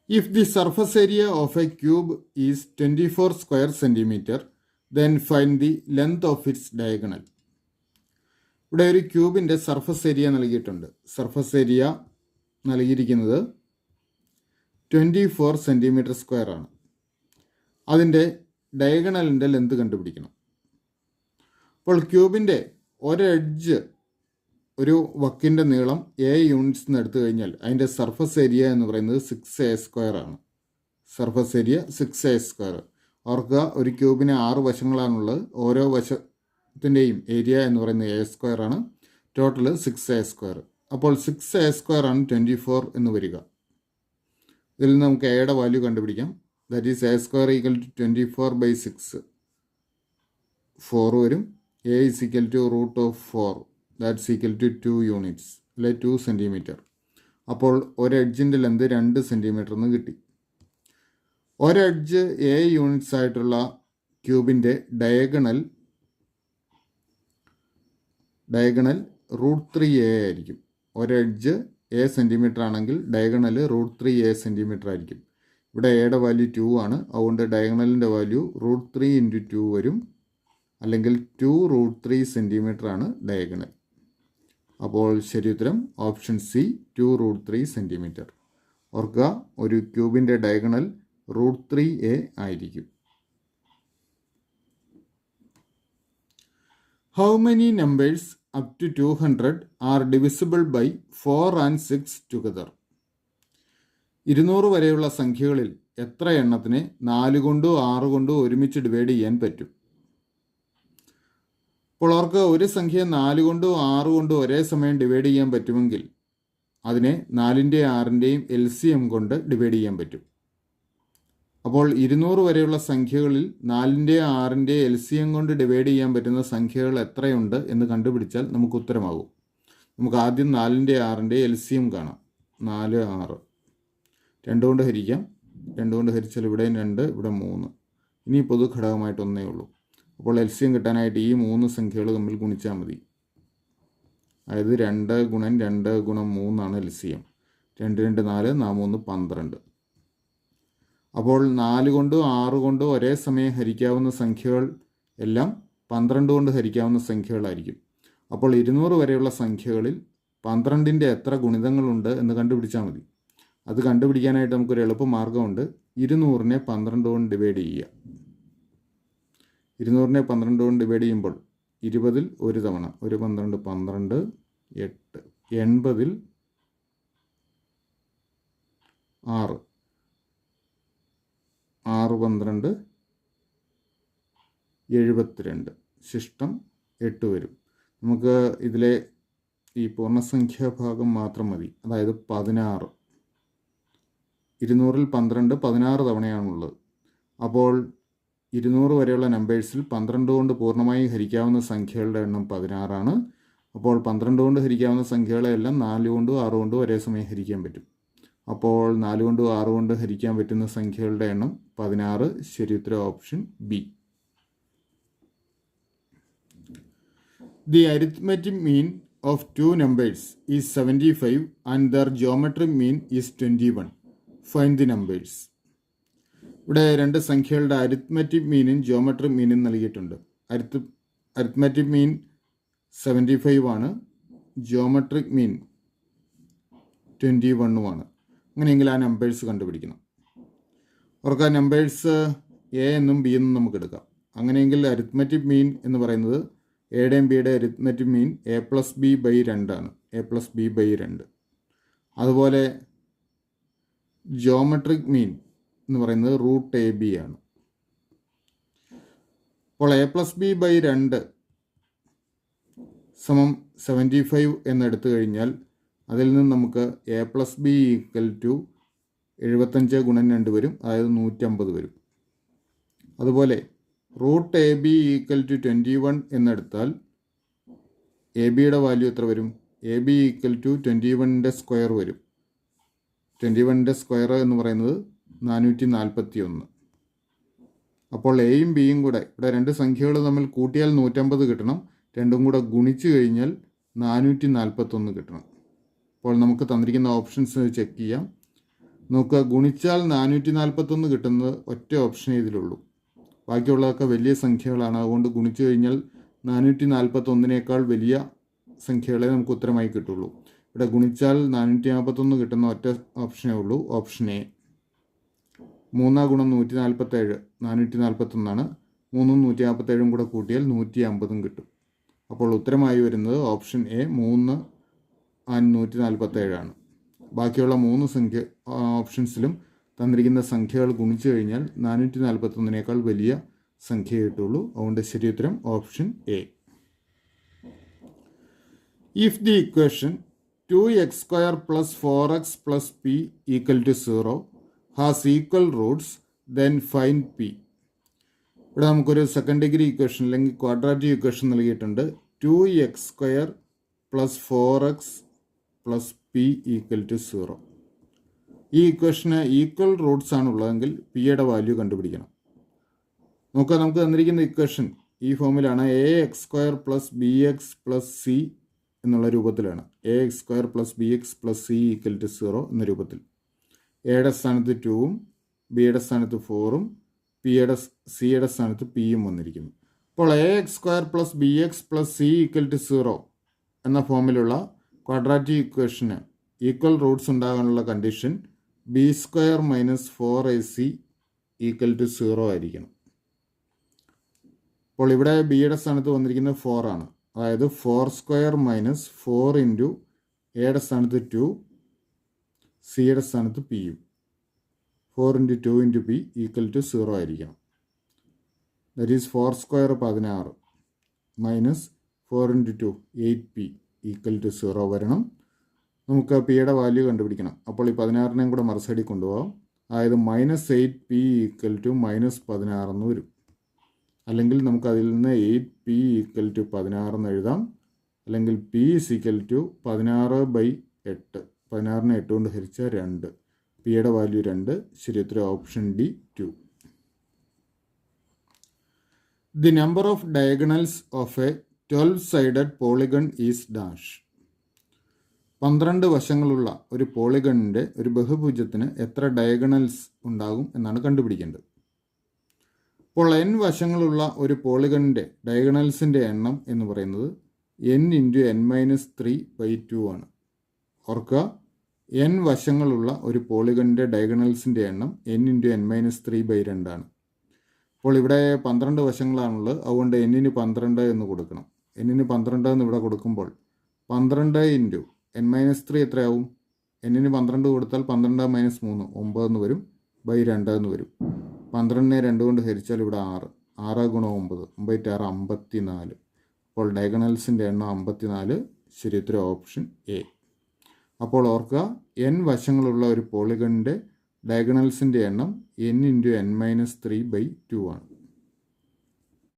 If the surface area of a cube is 24 square centimeter, then find the length of its diagonal. ഇവിടെ ഒരു ക്യൂബിൻ്റെ surface area നൽകിയിട്ടുണ്ട്. Surface area നൽകിയിരിക്കുന്നത് 24 centimetre square ആണ്. അതിൻ്റെ ഡയഗണലിൻ്റെ length കണ്ടുപിടിക്കണം. അപ്പോൾ ക്യൂബിൻ്റെ ഒരെഡ്ജ് ഒരു വക്കിൻ്റെ നീളം എ യൂണിറ്റ്സ് എന്ന് എടുത്തു കഴിഞ്ഞാൽ അതിൻ്റെ സർഫസ് ഏരിയ എന്ന് പറയുന്നത് 6a² ആണ്. Surface area 6a². ഓർക്കുക, ഒരു ക്യൂബിന് 6 വശങ്ങളാണുള്ളത്. ഓരോ വശത്തിൻ്റെയും ഏരിയ എന്ന് പറയുന്നത് a² ആണ്. Total 6a². അപ്പോൾ 6a² ആണ് 24 എന്ന് വരിക. ഇതിൽ നിന്ന് നമുക്ക് എയുടെ വാല്യൂ കണ്ടുപിടിക്കാം. That is a² = 24/6. 4 വരും. a = √4. That's equal to 2 units, അല്ലെ 2 സെൻറ്റിമീറ്റർ. അപ്പോൾ ഒരെഡ്ജിൻ്റെ ലെന്ത് 2 സെൻറ്റിമീറ്റർ എന്ന് കിട്ടി. ഒരെഡ്ജ് എ യൂണിറ്റ്സ് ആയിട്ടുള്ള ക്യൂബിൻ്റെ ഡയഗണൽ √3a ആയിരിക്കും. ഒരെഡ്ജ് എ സെൻറ്റിമീറ്റർ ആണെങ്കിൽ ഡയഗണൽ √3a സെൻറ്റിമീറ്റർ ആയിരിക്കും. ഇവിടെ എയുടെ വാല്യൂ 2 ആണ്. അതുകൊണ്ട് ഡയഗണലിൻ്റെ വാല്യൂ √3 × 2 വരും, അല്ലെങ്കിൽ 2√3 സെൻറ്റിമീറ്റർ ആണ് ഡയഗണൽ. അപ്പോൾ ശരി ഉത്തരം ഓപ്ഷൻ സി, 2√3 സെൻറ്റിമീറ്റർ. ഓർക്കുക, ഒരു ക്യൂബിൻ്റെ ഡയഗണൽ √3a ആയിരിക്കും. How many numbers up to 200 are divisible by 4 and 6 together? 200 വരെയുള്ള സംഖ്യകളിൽ എത്ര എണ്ണത്തിനെ 4 കൊണ്ടോ 6 കൊണ്ടോ ഒരുമിച്ച് ഡിവൈഡ് ചെയ്യാൻ പറ്റും? അപ്പോൾ അവർക്ക് ഒരു സംഖ്യ 4 കൊണ്ടോ 6 കൊണ്ടോ ഒരേ സമയം ഡിവൈഡ് ചെയ്യാൻ പറ്റുമെങ്കിൽ അതിനെ 4ൻ്റെയും 6ൻ്റെയും LCM കൊണ്ട് ഡിവൈഡ് ചെയ്യാൻ പറ്റും. അപ്പോൾ 200 വരെയുള്ള സംഖ്യകളിൽ 4ൻ്റെയും 6ൻ്റെയും LCM കൊണ്ട് ഡിവൈഡ് ചെയ്യാൻ പറ്റുന്ന സംഖ്യകൾ എത്രയുണ്ട് എന്ന് കണ്ടുപിടിച്ചാൽ നമുക്ക് ഉത്തരമാകും. നമുക്ക് ആദ്യം 4ൻ്റെയും 6ൻ്റെയും LCM കാണാം. 4, 6. 2 കൊണ്ട് ഹരിക്കാം. 2 കൊണ്ട് ഹരിച്ചാൽ ഇവിടെയും 2, ഇവിടെ 3. ഇനി പൊതു ഘടകമായിട്ട് 1 ഉള്ളൂ. അപ്പോൾ LCM കിട്ടാനായിട്ട് ഈ 3 സംഖ്യകൾ തമ്മിൽ ഗുണിച്ചാൽ മതി. അതായത് 2 × 2 × 3 ആണ് LCM. 2, 2, 4, 4, 3, 12. അപ്പോൾ 4 കൊണ്ടോ 6 കൊണ്ടോ ഒരേ സമയം ഹരിക്കാവുന്ന സംഖ്യകൾ എല്ലാം 12 കൊണ്ട് ഹരിക്കാവുന്ന സംഖ്യകളായിരിക്കും. അപ്പോൾ 200 വരെയുള്ള സംഖ്യകളിൽ 12ൻ്റെ എത്ര ഗുണിതങ്ങളുണ്ട് എന്ന് കണ്ടുപിടിച്ചാൽ മതി. അത് കണ്ടുപിടിക്കാനായിട്ട് നമുക്കൊരു എളുപ്പമാർഗ്ഗമുണ്ട്. 200നെ 12 കൊണ്ട് ഡിവൈഡ് ചെയ്യുക. 200നെ 12 കൊണ്ട് ഡിവൈഡ് ചെയ്യുമ്പോൾ 20ൽ ഒരു തവണ 1, 12, 12, 8. 80ൽ 6, 6, 12, 72. ശിഷ്ടം 8 വരും. നമുക്ക് ഇതിലെ ഈ പൂർണ്ണസംഖ്യാ ഭാഗം മാത്രം മതി. അതായത് 16. 200ൽ 12 16 തവണയാണുള്ളത്. അപ്പോൾ 200 വരെയുള്ള നമ്പേഴ്സിൽ 12 കൊണ്ട് പൂർണ്ണമായി ഹരിക്കാവുന്ന സംഖ്യകളുടെ എണ്ണം 16 ആണ്. അപ്പോൾ 12 കൊണ്ട് ഹരിക്കാവുന്ന സംഖ്യകളെല്ലാം 4 കൊണ്ടും 6 കൊണ്ടും ഒരേ സമയം ഹരിക്കാൻ പറ്റും. അപ്പോൾ 4 കൊണ്ടും 6 കൊണ്ട് ഹരിക്കാൻ പറ്റുന്ന സംഖ്യകളുടെ എണ്ണം 16. ശരി ഉത്തരം option B. The arithmetic mean of 2 numbers is 75 and there geometric mean is 21. Find the numbers. ഇവിടെ 2 സംഖ്യകളുടെ അരിത്മെറ്റിക് മീനും ജിയോമെട്രിക് മീനും നൽകിയിട്ടുണ്ട്. അരിത്മെറ്റിക് മീൻ 75 ആണ്. ജിയോമെട്രിക് മീൻ 21 ആണ്. അങ്ങനെയെങ്കിൽ ആ നമ്പേഴ്സ് കണ്ടുപിടിക്കണം. അവർക്ക് ആ നമ്പേഴ്സ് എ എന്നും ബി എന്നും നമുക്ക് എടുക്കാം. അങ്ങനെയെങ്കിൽ അരിത്മെറ്റിക് മീൻ എന്ന് പറയുന്നത് എയുടെയും ബിയുടെയും അരിത്മെറ്റിക് മീൻ a+b/2 ആണ്. a+b/2. അതുപോലെ ജിയോമെട്രിക് മീൻ എന്ന് പറയുന്നത് √ab ആണ്. അപ്പോൾ a+b/2 സമം 75 എന്നെടുത്തു കഴിഞ്ഞാൽ അതിൽ നിന്ന് നമുക്ക് a+b = 75 × 2 വരും. അതായത് 150 വരും. അതുപോലെ √ab = 21 എന്നെടുത്താൽ എ ബിയുടെ വാല്യൂ എത്ര വരും? ab = 21ൻ്റെ സ്ക്വയർ വരും. 21ൻ്റെ സ്ക്വയർ എന്ന് പറയുന്നത് 441. അപ്പോൾ എയും ബിയും കൂടെ ഇവിടെ 2 സംഖ്യകൾ തമ്മിൽ കൂട്ടിയാൽ 150 കിട്ടണം. രണ്ടും കൂടെ ഗുണിച്ച് കഴിഞ്ഞാൽ 441 കിട്ടണം. അപ്പോൾ നമുക്ക് തന്നിരിക്കുന്ന ഓപ്ഷൻസ് ചെക്ക് ചെയ്യാം. നോക്കുക, ഗുണിച്ചാൽ 441 കിട്ടുന്നത് ഒറ്റ ഓപ്ഷനേ ഇതിലുള്ളൂ. ബാക്കിയുള്ളതൊക്കെ വലിയ സംഖ്യകളാണ്. അതുകൊണ്ട് ഗുണിച്ചു കഴിഞ്ഞാൽ 441 വലിയ സംഖ്യകളെ നമുക്ക് ഉത്തരമായി കിട്ടുള്ളൂ. ഇവിടെ ഗുണിച്ചാൽ 441 കിട്ടുന്ന ഒറ്റ ഓപ്ഷനേ ഉള്ളൂ, ഓപ്ഷൻ എ. 3 ഗുണം 147 441. 3ഉം 147 കൂടെ കൂട്ടിയാൽ 150 കിട്ടും. അപ്പോൾ ഉത്തരമായി വരുന്നത് ഓപ്ഷൻ എ 3 ആൻഡ് 147 ബാക്കിയുള്ള 3 ഓപ്ഷൻസിലും തന്നിരിക്കുന്ന സംഖ്യകൾ ഗുണിച്ചു കഴിഞ്ഞാൽ 441 വലിയ സംഖ്യ കിട്ടുള്ളൂ. അതുകൊണ്ട് ശരി ഉത്തരം option A. If the equation 2x² + 4x + p = 0 has equal Roots then find p. ഇവിടെ നമുക്കൊരു സെക്കൻഡ് ഡിഗ്രി ഇക്വേഷൻ അല്ലെങ്കിൽ ക്വാഡ്രാറ്റിക് ഇക്വേഷൻ നൽകിയിട്ടുണ്ട്. 2x² + 4x + p = 0. ഈ ഇക്വേഷന് ഈക്വൽ റൂട്ട്സ് ആണുള്ളതെങ്കിൽ പിയുടെ വാല്യൂ കണ്ടുപിടിക്കണം. നോക്കുക, നമുക്ക് തന്നിരിക്കുന്ന ഇക്വേഷൻ ഈ ഫോമിലാണ്. ax² + bx + c എന്നുള്ള രൂപത്തിലാണ്. ax² + bx + c = 0 എന്ന രൂപത്തിൽ. എയുടെ സ്ഥാനത്ത് 2ഉം ബിയുടെ സ്ഥാനത്ത് 4ഉം സിയുടെ സ്ഥാനത്ത് പിയും വന്നിരിക്കുന്നു. അപ്പോൾ ax² + bx + c = 0 എന്ന ഫോമിലുള്ള ക്വാഡ്രാറ്റിക് ഇക്വേഷന് ഈക്വൽ റൂട്ട്സ് ഉണ്ടാകാനുള്ള കണ്ടീഷൻ b² - 4ac = 0 ആയിരിക്കണം. അപ്പോൾ ഇവിടെ ബിയുടെ സ്ഥാനത്ത് വന്നിരിക്കുന്നത് 4 ആണ്. അതായത് 4² - 4 × എയുടെ സ്ഥാനത്ത് 2, സിയുടെ സ്ഥാനത്ത് പിയും. 4 × 2 × p = 0 ആയിരിക്കണം. ദാറ്റ് ഈസ് 4² 16 -4 × 2 8p = 0 വരണം. നമുക്ക് പിയുടെ വാല്യൂ കണ്ടുപിടിക്കണം. അപ്പോൾ ഈ 16നെയും കൂടെ മറുസൈഡിൽ കൊണ്ടുപോകാം. അതായത് -8p = -16 എന്ന് വരും. അല്ലെങ്കിൽ നമുക്ക് അതിൽ നിന്ന് 8p = 16 എന്ന് എഴുതാം. അല്ലെങ്കിൽ p = 16/8. 16നെ 8 കൊണ്ട് ഹരിച്ചാൽ 2. പിയുടെ വാല്യൂ 2. ശരി ഉത്തരം option D 2. The number of diagonals of A 12-sided polygon is dash. 12 വശങ്ങളുള്ള ഒരു പോളിഗണിൻ്റെ ഒരു ബഹുഭുജത്തിന് എത്ര ഡയഗണൽസ് ഉണ്ടാകും എന്നാണ് കണ്ടുപിടിക്കേണ്ടത്. അപ്പോൾ n വശങ്ങളുള്ള ഒരു പോളിഗണിൻ്റെ ഡയഗണൽസിൻ്റെ എണ്ണം എന്ന് പറയുന്നത് n × n-3/2 ആണ്. ഓർക്കുക, n വശങ്ങളുള്ള ഒരു പോളിഗണിൻ്റെ ഡയഗണൽസിൻ്റെ എണ്ണം n × n-3/2 ആണ്. അപ്പോൾ ഇവിടെ 12 വശങ്ങളാണുള്ളത്. അതുകൊണ്ട് n-ന് 12 എന്ന് കൊടുക്കണം. n-ന് 12 എന്ന് ഇവിടെ കൊടുക്കുമ്പോൾ 12 × n-3 എത്രയാവും? n-ന് 12 കൊടുത്താൽ 12 - 3 9 എന്ന് വരും, /2 എന്ന് വരും. 12നെ 2 കൊണ്ട് ഹരിച്ചാൽ ഇവിടെ 6. 6 × 9 9 × 6 54. അപ്പോൾ ഡയഗണൽസിൻ്റെ എണ്ണം 54. ശരി ഉത്തരം ഓപ്ഷൻ എ. അപ്പോൾ ഓർക്കുക, n വശങ്ങളുള്ള ഒരു പോളിഗണിൻ്റെ ഡയഗണൽസിൻ്റെ എണ്ണം n × n-3/2 ആണ്.